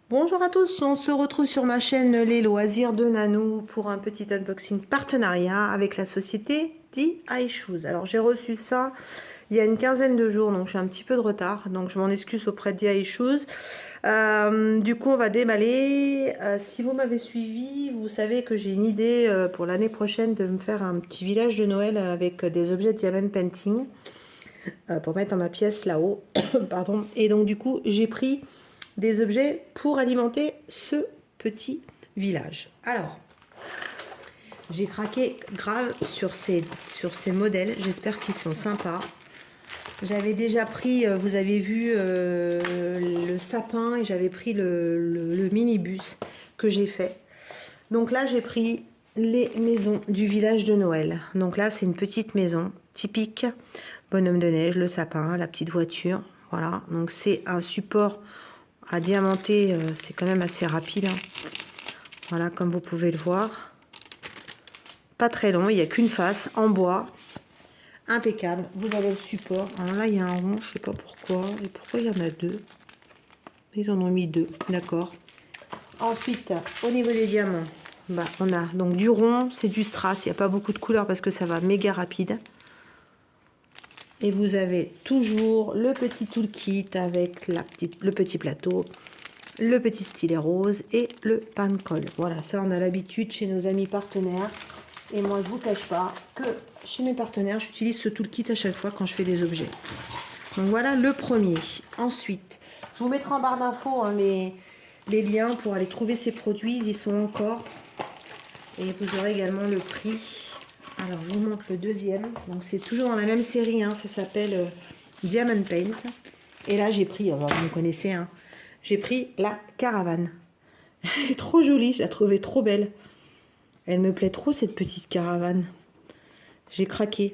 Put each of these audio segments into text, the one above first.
Bonjour à tous, on se retrouve sur ma chaîne Les Loisirs de Nanou pour un petit unboxing partenariat avec la société D.I.Shoes. Alors j'ai reçu ça il y a une quinzaine de jours, donc j'ai un petit peu de retard, donc je m'en excuse auprès de D.I.Shoes. Du coup on va déballer. Si vous m'avez suivi, vous savez que j'ai une idée pour l'année prochaine de me faire un petit village de Noël avec des objets de diamond painting pour mettre dans ma pièce là-haut. Pardon. Et donc du coup j'ai pris des objets pour alimenter ce petit village. Alors, j'ai craqué grave sur ces modèles. J'espère qu'ils sont sympas. J'avais déjà pris, vous avez vu, le sapin et j'avais pris le minibus que j'ai fait. Donc là, j'ai pris les maisons du village de Noël. Donc là, c'est une petite maison typique. Bonhomme de neige, le sapin, la petite voiture. Voilà, donc c'est un support à diamanter, c'est quand même assez rapide. Hein. Voilà, comme vous pouvez le voir. Pas très long, il n'y a qu'une face en bois. Impeccable. Vous avez le support. Alors là, il y a un rond, je ne sais pas pourquoi. Et pourquoi il y en a deux? Ils en ont mis deux, d'accord. Ensuite, au niveau des diamants, bah, on a donc du rond, c'est du strass. Il n'y a pas beaucoup de couleurs parce que ça va méga rapide. Et vous avez toujours le petit toolkit avec le petit plateau, le petit stylet rose et le pan colle. Voilà, ça on a l'habitude chez nos amis partenaires. Et moi, je ne vous cache pas que chez mes partenaires, j'utilise ce toolkit à chaque fois quand je fais des objets. Donc voilà le premier. Ensuite, je vous mettrai en barre d'infos hein, les liens pour aller trouver ces produits. Ils y sont encore. Et vous aurez également le prix. Alors, je vous montre le deuxième. Donc, c'est toujours dans la même série. Hein, ça s'appelle Diamond Paint. Et là, j'ai pris, alors, vous me connaissez, hein, j'ai pris la caravane. Elle est trop jolie, je la trouvais trop belle. Elle me plaît trop, cette petite caravane. J'ai craqué.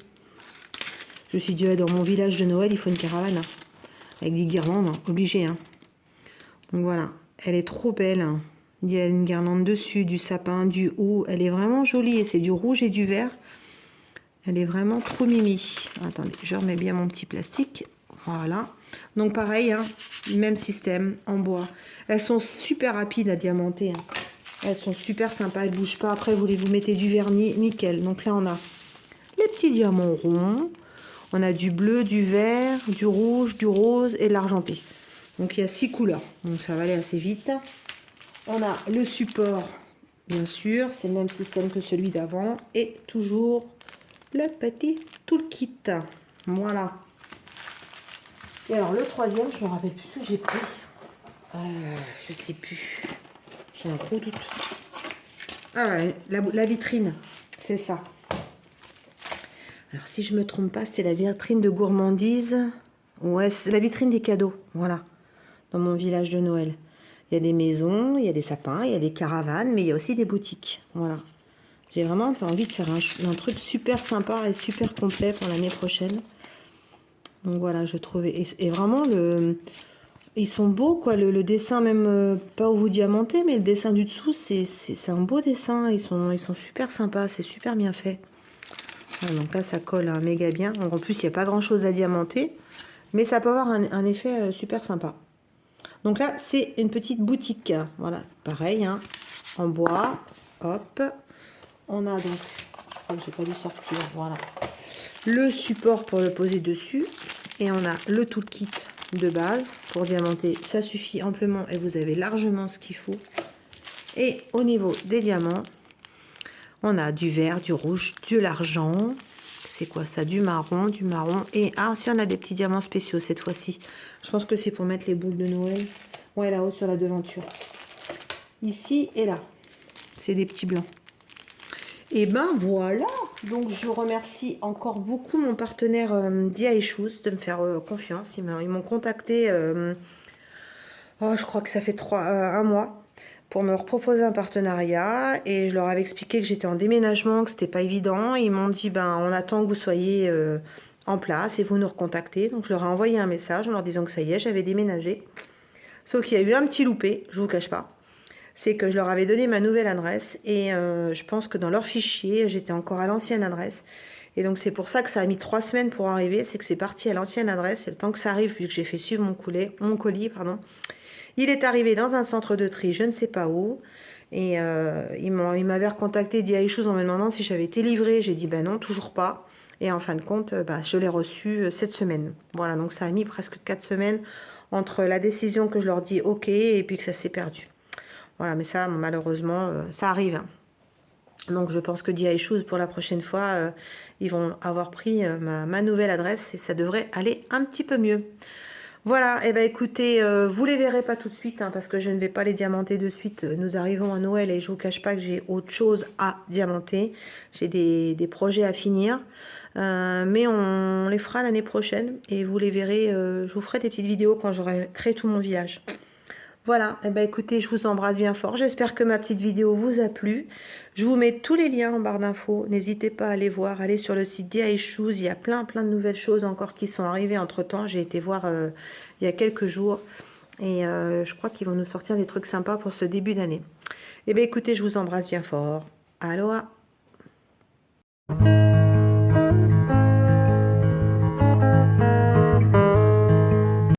Je me suis dit, ouais, dans mon village de Noël, il faut une caravane. Hein, avec des guirlandes, hein, obligé. Hein. Donc, voilà. Elle est trop belle. Hein. Il y a une guirlande dessus, du sapin, du hou. Elle est vraiment jolie. Et c'est du rouge et du vert. Elle est vraiment trop mimi. Attendez, je remets bien mon petit plastique. Voilà. Donc pareil, hein, même système en bois. Elles sont super rapides à diamanter. Hein. Elles sont super sympas, elles ne bougent pas. Après, vous mettez du vernis, nickel. Donc là, on a les petits diamants ronds. On a du bleu, du vert, du rouge, du rose et de l'argenté. Donc il y a 6 couleurs. Donc ça va aller assez vite. On a le support, bien sûr. C'est le même système que celui d'avant. Et toujours le petit toolkit. Voilà. Et alors le troisième, je me rappelle plus ce que j'ai pris. Je sais plus. J'ai un gros doute. Ah ouais, la vitrine, c'est ça. Alors si je me trompe pas, c'était la vitrine de gourmandise. Ouais, c'est la vitrine des cadeaux. Voilà. Dans mon village de Noël. Il y a des maisons, il y a des sapins, il y a des caravanes, mais il y a aussi des boutiques. Voilà. J'ai vraiment envie de faire un truc super sympa et super complet pour l'année prochaine. Donc voilà, je trouvais... Et vraiment, ils sont beaux, quoi. Le dessin, même pas au vous diamanté, mais le dessin du dessous, c'est un beau dessin. Ils sont super sympas, c'est super bien fait. Voilà, donc là, ça colle hein, méga bien. Donc, en plus, il n'y a pas grand-chose à diamanter, mais ça peut avoir un effet super sympa. Donc là, c'est une petite boutique. Voilà, pareil, hein, en bois. Hop. On a donc, je crois que j'ai pas dû sortir, voilà, le support pour le poser dessus. Et on a le toolkit de base pour diamanter. Ça suffit amplement et vous avez largement ce qu'il faut. Et au niveau des diamants, on a du vert, du rouge, de l'argent. C'est quoi ça? Du marron, du marron. Et ah, aussi on a des petits diamants spéciaux cette fois-ci. Je pense que c'est pour mettre les boules de Noël. Ouais, là-haut sur la devanture. Ici et là. C'est des petits blancs. Et ben voilà, donc je remercie encore beaucoup mon partenaire D.I.Shoes de me faire confiance. Ils m'ont contacté, je crois que ça fait un mois, pour me proposer un partenariat. Et je leur avais expliqué que j'étais en déménagement, que c'était pas évident. Ils m'ont dit, ben on attend que vous soyez en place et vous nous recontactez. Donc je leur ai envoyé un message en leur disant que ça y est, j'avais déménagé. Sauf qu'il y a eu un petit loupé, je vous cache pas. C'est que je leur avais donné ma nouvelle adresse et je pense que dans leur fichier, j'étais encore à l'ancienne adresse. Et donc c'est pour ça que ça a mis 3 semaines pour arriver, c'est que c'est parti à l'ancienne adresse. Et le temps que ça arrive, puisque j'ai fait suivre mon colis, pardon, Il est arrivé dans un centre de tri, je ne sais pas où. Et il m'avait recontacté DI Shoes en me demandant si j'avais été livrée. J'ai dit ben non, toujours pas. Et en fin de compte, bah, je l'ai reçu cette semaine. Voilà, donc ça a mis presque 4 semaines entre la décision que je leur dis ok et puis que ça s'est perdu. Voilà, mais ça, malheureusement, ça arrive. Donc je pense que DI Shoes, pour la prochaine fois, ils vont avoir pris ma nouvelle adresse et ça devrait aller un petit peu mieux. Voilà, et ben écoutez, vous les verrez pas tout de suite, hein, parce que je ne vais pas les diamanter de suite. Nous arrivons à Noël et je vous cache pas que j'ai autre chose à diamanter. J'ai des projets à finir, mais on les fera l'année prochaine et vous les verrez. Je vous ferai des petites vidéos quand j'aurai créé tout mon village. Voilà, et ben écoutez, je vous embrasse bien fort. J'espère que ma petite vidéo vous a plu. Je vous mets tous les liens en barre d'infos. N'hésitez pas à aller voir, allez sur le site DI Shoes. Il y a plein de nouvelles choses encore qui sont arrivées entre-temps. J'ai été voir il y a quelques jours. Et je crois qu'ils vont nous sortir des trucs sympas pour ce début d'année. Et bien écoutez, je vous embrasse bien fort. Aloha!